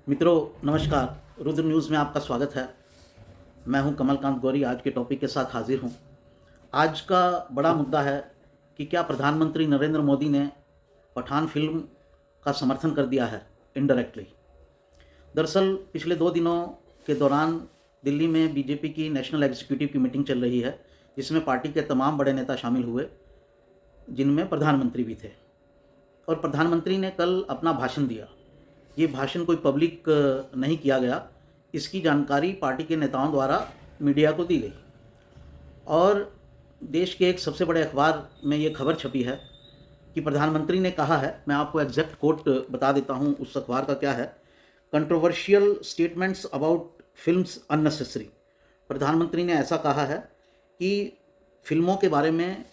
मित्रों नमस्कार, रुद्र न्यूज़ में आपका स्वागत है। मैं हूं कमलकांत गौरी, आज के टॉपिक के साथ हाजिर हूं। आज का बड़ा मुद्दा है कि क्या प्रधानमंत्री नरेंद्र मोदी ने पठान फिल्म का समर्थन कर दिया है इनडायरेक्टली। दरअसल पिछले 2 दिनों के दौरान दिल्ली में बीजेपी की नेशनल एग्जीक्यूटिव की मीटिंग चल रही है, जिसमें पार्टी के तमाम बड़े नेता शामिल हुए, जिनमें प्रधानमंत्री भी थे। और प्रधानमंत्री ने कल अपना भाषण दिया। ये भाषण कोई पब्लिक नहीं किया गया, इसकी जानकारी पार्टी के नेताओं द्वारा मीडिया को दी गई। और देश के एक सबसे बड़े अखबार में ये खबर छपी है कि प्रधानमंत्री ने कहा है, मैं आपको एग्जैक्ट कोट बता देता हूँ उस अखबार का क्या है। Controversial statements about films unnecessary. प्रधानमंत्री ने ऐसा कहा है कि फिल्मों के बारे में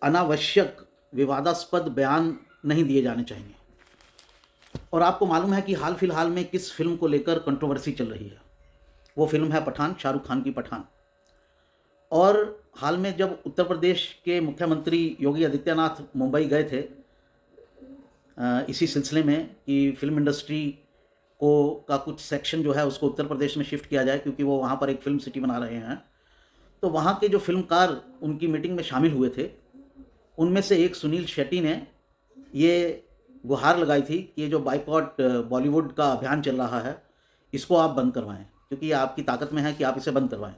अनावश्यक विवादास्पद बयान नहीं दिए जाने चाहिए। और आपको मालूम है कि हाल फिलहाल में किस फिल्म को लेकर कंट्रोवर्सी चल रही है। वो फिल्म है पठान, शाहरुख खान की पठान। और हाल में जब उत्तर प्रदेश के मुख्यमंत्री योगी आदित्यनाथ मुंबई गए थे इसी सिलसिले में कि फिल्म इंडस्ट्री को का कुछ सेक्शन जो है उसको उत्तर प्रदेश में शिफ्ट किया जाए, क्योंकि वो वहाँ पर एक फिल्म सिटी बना रहे हैं। तो वहाँ के जो फिल्मकार उनकी मीटिंग में शामिल हुए थे, उनमें से एक सुनील शेट्टी ने ये गुहार लगाई थी कि ये जो बाइकॉट बॉलीवुड का अभियान चल रहा है, इसको आप बंद करवाएं, क्योंकि ये आपकी ताकत में है कि आप इसे बंद करवाएं।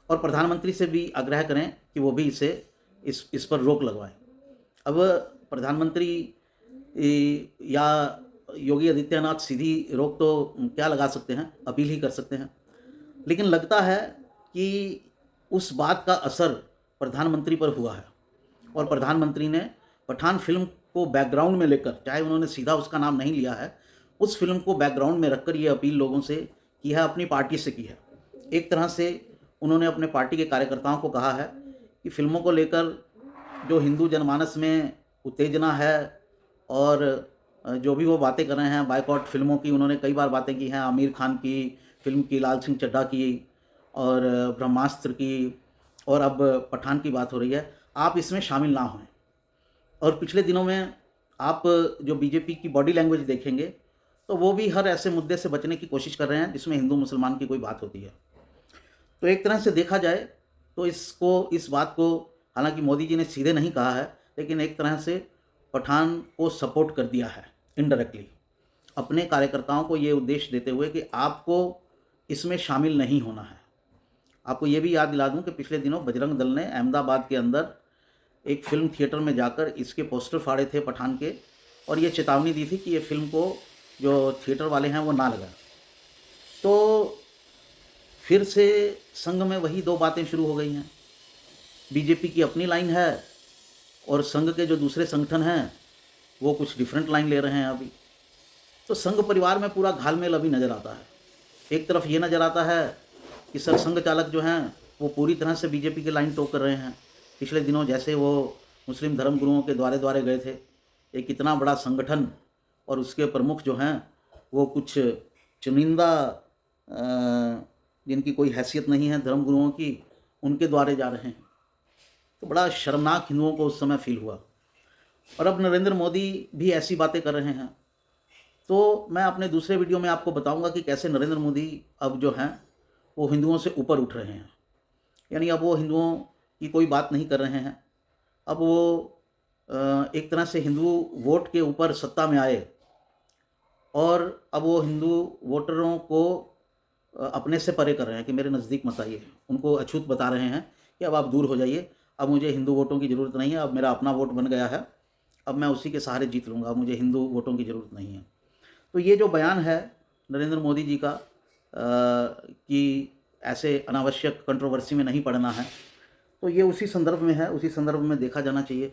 और प्रधानमंत्री से भी आग्रह करें कि वो भी इस पर रोक लगवाएं। अब प्रधानमंत्री या योगी आदित्यनाथ सीधी रोक तो क्या लगा सकते हैं, अपील ही कर सकते हैं। लेकिन लगता है कि उस बात का असर प्रधानमंत्री पर हुआ है और प्रधानमंत्री ने पठान फिल्म को बैकग्राउंड में लेकर, चाहे उन्होंने सीधा उसका नाम नहीं लिया है, उस फिल्म को बैकग्राउंड में रखकर ये अपील लोगों से की है, अपनी पार्टी से की है। एक तरह से उन्होंने अपने पार्टी के कार्यकर्ताओं को कहा है कि फिल्मों को लेकर जो हिंदू जनमानस में उत्तेजना है और जो भी वो बातें कर रहे हैं बाइकॉट फिल्मों की, उन्होंने कई बार बातें की हैं, आमिर खान की फिल्म की, लाल सिंह चड्ढा की और ब्रह्मास्त्र की, और अब पठान की बात हो रही है। आप इसमें शामिल ना हों। और पिछले दिनों में आप जो बीजेपी की बॉडी लैंग्वेज देखेंगे तो वो भी हर ऐसे मुद्दे से बचने की कोशिश कर रहे हैं जिसमें हिंदू मुसलमान की कोई बात होती है। तो एक तरह से देखा जाए तो इस बात को हालांकि मोदी जी ने सीधे नहीं कहा है, लेकिन एक तरह से पठान को सपोर्ट कर दिया है इनडायरेक्टली, अपने कार्यकर्ताओं को ये उद्देश्य देते हुए कि आपको इसमें शामिल नहीं होना है। आपको ये भी याद दिला दूं कि पिछले दिनों बजरंग दल ने अहमदाबाद के अंदर एक फिल्म थिएटर में जाकर इसके पोस्टर फाड़े थे पठान के, और ये चेतावनी दी थी कि ये फिल्म को जो थिएटर वाले हैं वो ना लगाएं। तो फिर से संघ में वही 2 बातें शुरू हो गई हैं। बीजेपी की अपनी लाइन है और संघ के जो दूसरे संगठन हैं वो कुछ डिफरेंट लाइन ले रहे हैं अभी। तो संघ परिवार में पूरा घालमेल अभी नज़र आता है। एक तरफ ये नज़र आता है कि सरसंघ चालक जो हैं वो पूरी तरह से बीजेपी की लाइन टोक कर रहे हैं। पिछले दिनों जैसे वो मुस्लिम धर्मगुरुओं के द्वारे द्वारे गए थे, एक इतना बड़ा संगठन और उसके प्रमुख जो हैं वो कुछ चुनिंदा जिनकी कोई हैसियत नहीं है धर्मगुरुओं की, उनके द्वारे जा रहे हैं। तो बड़ा शर्मनाक हिंदुओं को उस समय फील हुआ। और अब नरेंद्र मोदी भी ऐसी बातें कर रहे हैं। तो मैं अपने दूसरे वीडियो में आपको बताऊंगा कि कैसे नरेंद्र मोदी अब जो हैं वो हिंदुओं से ऊपर उठ रहे हैं। यानी अब वो हिंदुओं की कोई बात नहीं कर रहे हैं। अब वो एक तरह से हिंदू वोट के ऊपर सत्ता में आए और अब वो हिंदू वोटरों को अपने से परे कर रहे हैं कि मेरे नज़दीक मत आइए। उनको अछूत बता रहे हैं कि अब आप दूर हो जाइए, अब मुझे हिंदू वोटों की ज़रूरत नहीं है, अब मेरा अपना वोट बन गया है, अब मैं उसी के सहारे जीत लूँगा, अब मुझे हिंदू वोटों की ज़रूरत नहीं है। तो ये जो बयान है नरेंद्र मोदी जी का कि ऐसे अनावश्यक कंट्रोवर्सी में नहीं पड़ना है, तो ये उसी संदर्भ में है, उसी संदर्भ में देखा जाना चाहिए।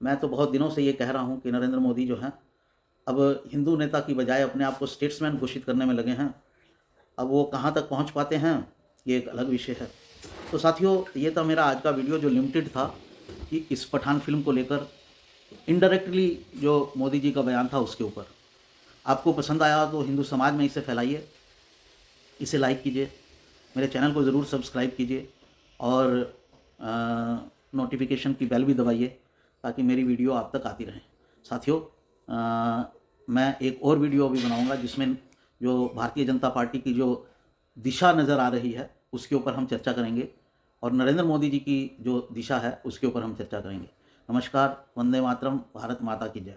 मैं तो बहुत दिनों से ये कह रहा हूँ कि नरेंद्र मोदी जो हैं अब हिंदू नेता की बजाय अपने आप को स्टेट्समैन घोषित करने में लगे हैं। अब वो कहाँ तक पहुँच पाते हैं ये एक अलग विषय है। तो साथियों, ये था मेरा आज का वीडियो जो लिमिटेड था कि इस पठान फिल्म को लेकर इनडायरेक्टली जो मोदी जी का बयान था उसके ऊपर। आपको पसंद आया तो हिंदू समाज में इसे फैलाइए, इसे लाइक कीजिए, मेरे चैनल को ज़रूर सब्सक्राइब कीजिए और नोटिफिकेशन की बेल भी दबाइए ताकि मेरी वीडियो आप तक आती रहे। साथियों, मैं एक और वीडियो भी बनाऊंगा जिसमें जो भारतीय जनता पार्टी की जो दिशा नज़र आ रही है उसके ऊपर हम चर्चा करेंगे और नरेंद्र मोदी जी की जो दिशा है उसके ऊपर हम चर्चा करेंगे। नमस्कार, वंदे मातरम, भारत माता की जय।